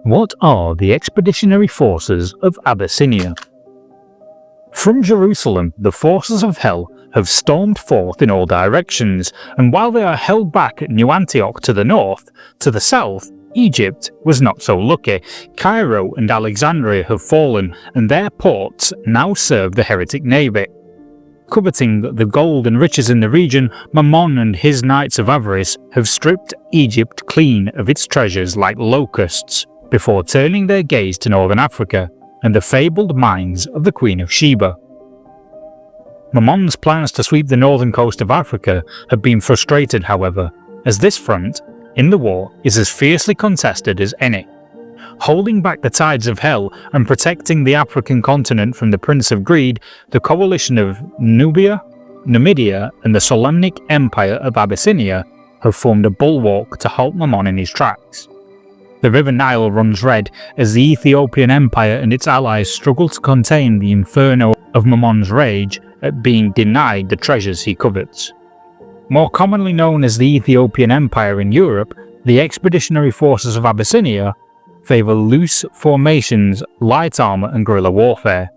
What are the Expeditionary Forces of Abyssinia? From Jerusalem, the forces of hell have stormed forth in all directions, and while they are held back at New Antioch to the north, to the south, Egypt was not so lucky. Cairo and Alexandria have fallen, and their ports now serve the heretic navy. Coveting the gold and riches in the region, Mammon and his Knights of Avarice have stripped Egypt clean of its treasures like locusts, before turning their gaze to northern Africa and the fabled mines of the Queen of Sheba. Mammon's plans to sweep the northern coast of Africa have been frustrated, however, as this front in the war is as fiercely contested as any. Holding back the tides of hell and protecting the African continent from the Prince of Greed, the coalition of Nubia, Numidia and the Solamnic Empire of Abyssinia have formed a bulwark to halt Mammon in his tracks. The River Nile runs red as the Ethiopian Empire and its allies struggle to contain the inferno of Mammon's rage at being denied the treasures he covets. More commonly known as the Ethiopian Empire in Europe, the Expeditionary Forces of Abyssinia favour loose formations, light armour and guerrilla warfare.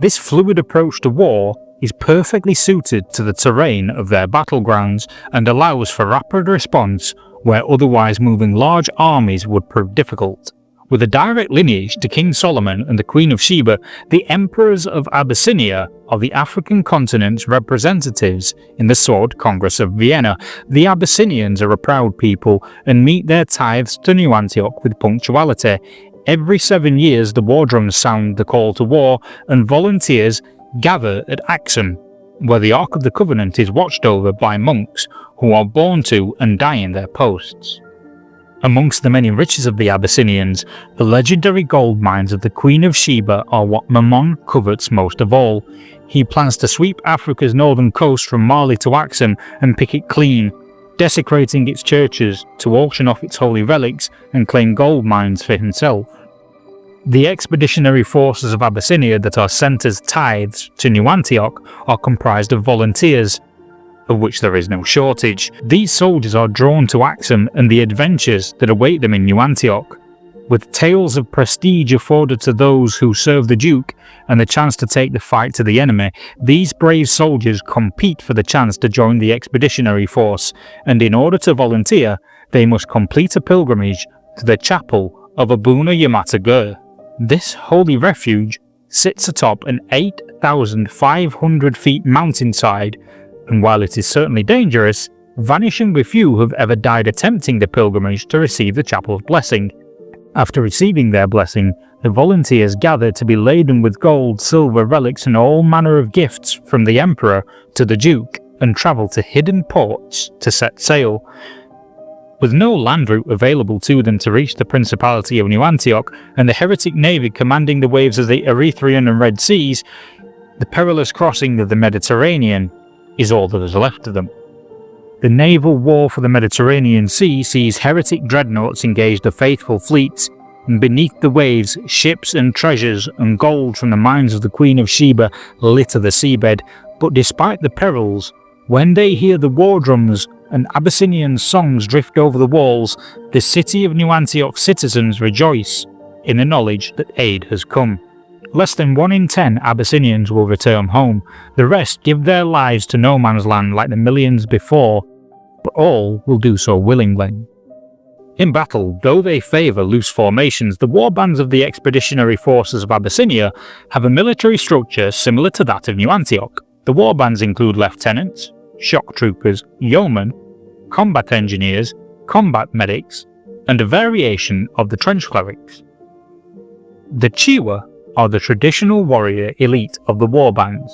This fluid approach to war is perfectly suited to the terrain of their battlegrounds and allows for rapid response where otherwise moving large armies would prove difficult. With a direct lineage to King Solomon and the Queen of Sheba, the Emperors of Abyssinia are the African continent's representatives in the Sword Congress of Vienna. The Abyssinians are a proud people and meet their tithes to New Antioch with punctuality. Every 7 years the war drums sound the call to war and volunteers gather at Axum, where the Ark of the Covenant is watched over by monks who are born to and die in their posts. Amongst the many riches of the Abyssinians, the legendary gold mines of the Queen of Sheba are what Mammon covets most of all. He plans to sweep Africa's northern coast from Mali to Axum and pick it clean, desecrating its churches to auction off its holy relics and claim gold mines for himself. The Expeditionary Forces of Abyssinia that are sent as tithes to New Antioch are comprised of volunteers, of which there is no shortage. These soldiers are drawn to Axum and the adventures that await them in New Antioch. With tales of prestige afforded to those who serve the Duke and the chance to take the fight to the enemy, these brave soldiers compete for the chance to join the Expeditionary Force, and in order to volunteer, they must complete a pilgrimage to the chapel of Abuna Yamata Gur. This holy refuge sits atop an 8,500 feet mountainside, and while it is certainly dangerous, vanishingly few have ever died attempting the pilgrimage to receive the chapel's blessing. After receiving their blessing, the volunteers gather to be laden with gold, silver, relics and all manner of gifts from the Emperor to the Duke, and travel to hidden ports to set sail. With no land route available to them to reach the Principality of New Antioch, and the heretic navy commanding the waves of the Erythraean and Red Seas, the perilous crossing of the Mediterranean is all that is left of them. The naval war for the Mediterranean Sea sees heretic dreadnoughts engage the faithful fleets, and beneath the waves, ships and treasures and gold from the mines of the Queen of Sheba litter the seabed. But despite the perils, when they hear the war drums and Abyssinian songs drift over the walls, the city of New Antioch citizens rejoice in the knowledge that aid has come. Less than 1 in 10 Abyssinians will return home. The rest give their lives to no man's land like the millions before, but all will do so willingly. In battle, though they favour loose formations, the warbands of the Expeditionary Forces of Abyssinia have a military structure similar to that of New Antioch. The warbands include lieutenants, shock troopers, yeomen, combat engineers, combat medics, and a variation of the trench clerics. The Chewa are the traditional warrior elite of the warbands,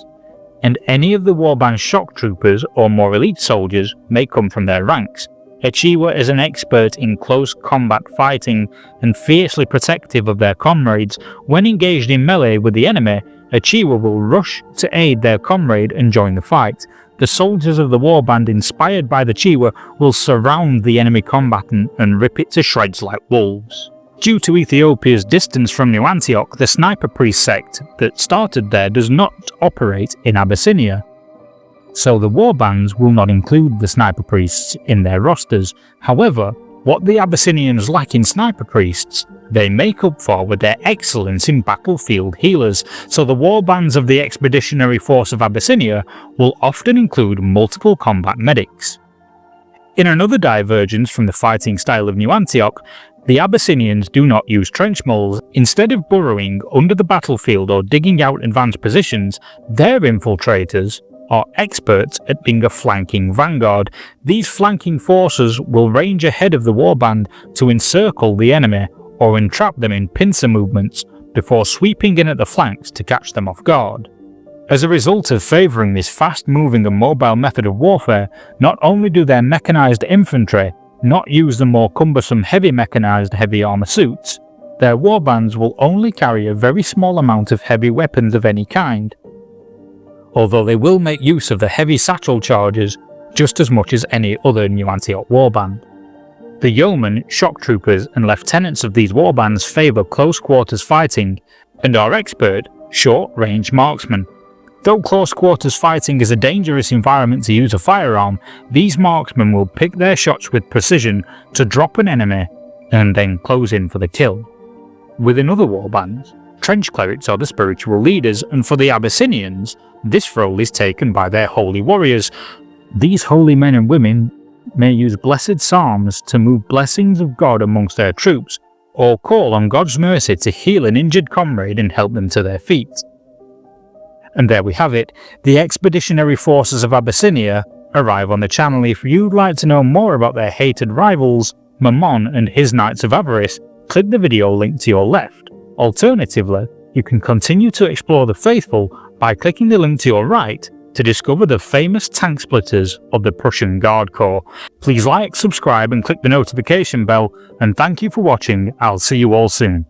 and any of the warband shock troopers or more elite soldiers may come from their ranks. A Chewa is an expert in close combat fighting and fiercely protective of their comrades. When engaged in melee with the enemy, a Chewa will rush to aid their comrade and join the fight. The soldiers of the warband inspired by the Chewa will surround the enemy combatant and rip it to shreds like wolves. Due to Ethiopia's distance from New Antioch, the sniper priest sect that started there does not operate in Abyssinia, so the warbands will not include the sniper priests in their rosters. However, What the Abyssinians lack in sniper priests, they make up for with their excellence in battlefield healers, so the warbands of the Expeditionary Force of Abyssinia will often include multiple combat medics. In another divergence from the fighting style of New Antioch, the Abyssinians do not use trench moles. Instead of burrowing under the battlefield or digging out advanced positions, their infiltrators are experts at being a flanking vanguard. These flanking forces will range ahead of the warband to encircle the enemy or entrap them in pincer movements before sweeping in at the flanks to catch them off guard. As a result of favouring this fast-moving and mobile method of warfare, not only do their mechanised infantry not use the more cumbersome heavy mechanised heavy armour suits, their warbands will only carry a very small amount of heavy weapons of any kind, although they will make use of the heavy satchel charges just as much as any other New Antioch warband. The yeomen, shock troopers and lieutenants of these warbands favour close quarters fighting and are expert short-range marksmen. Though close quarters fighting is a dangerous environment to use a firearm, these marksmen will pick their shots with precision to drop an enemy and then close in for the kill. Within other warbands, trench clerics are the spiritual leaders, and for the Abyssinians, this role is taken by their holy warriors. These holy men and women may use blessed psalms to move blessings of God amongst their troops, or call on God's mercy to heal an injured comrade and help them to their feet. And there we have it, the Expeditionary Forces of Abyssinia arrive on the channel. If you'd like to know more about their hated rivals, Mammon and his Knights of Avarice, click the video link to your left. Alternatively, you can continue to explore the faithful by clicking the link to your right to discover the famous tank splitters of the Prussian Guard Corps. Please like, subscribe and click the notification bell, and thank you for watching. I'll see you all soon.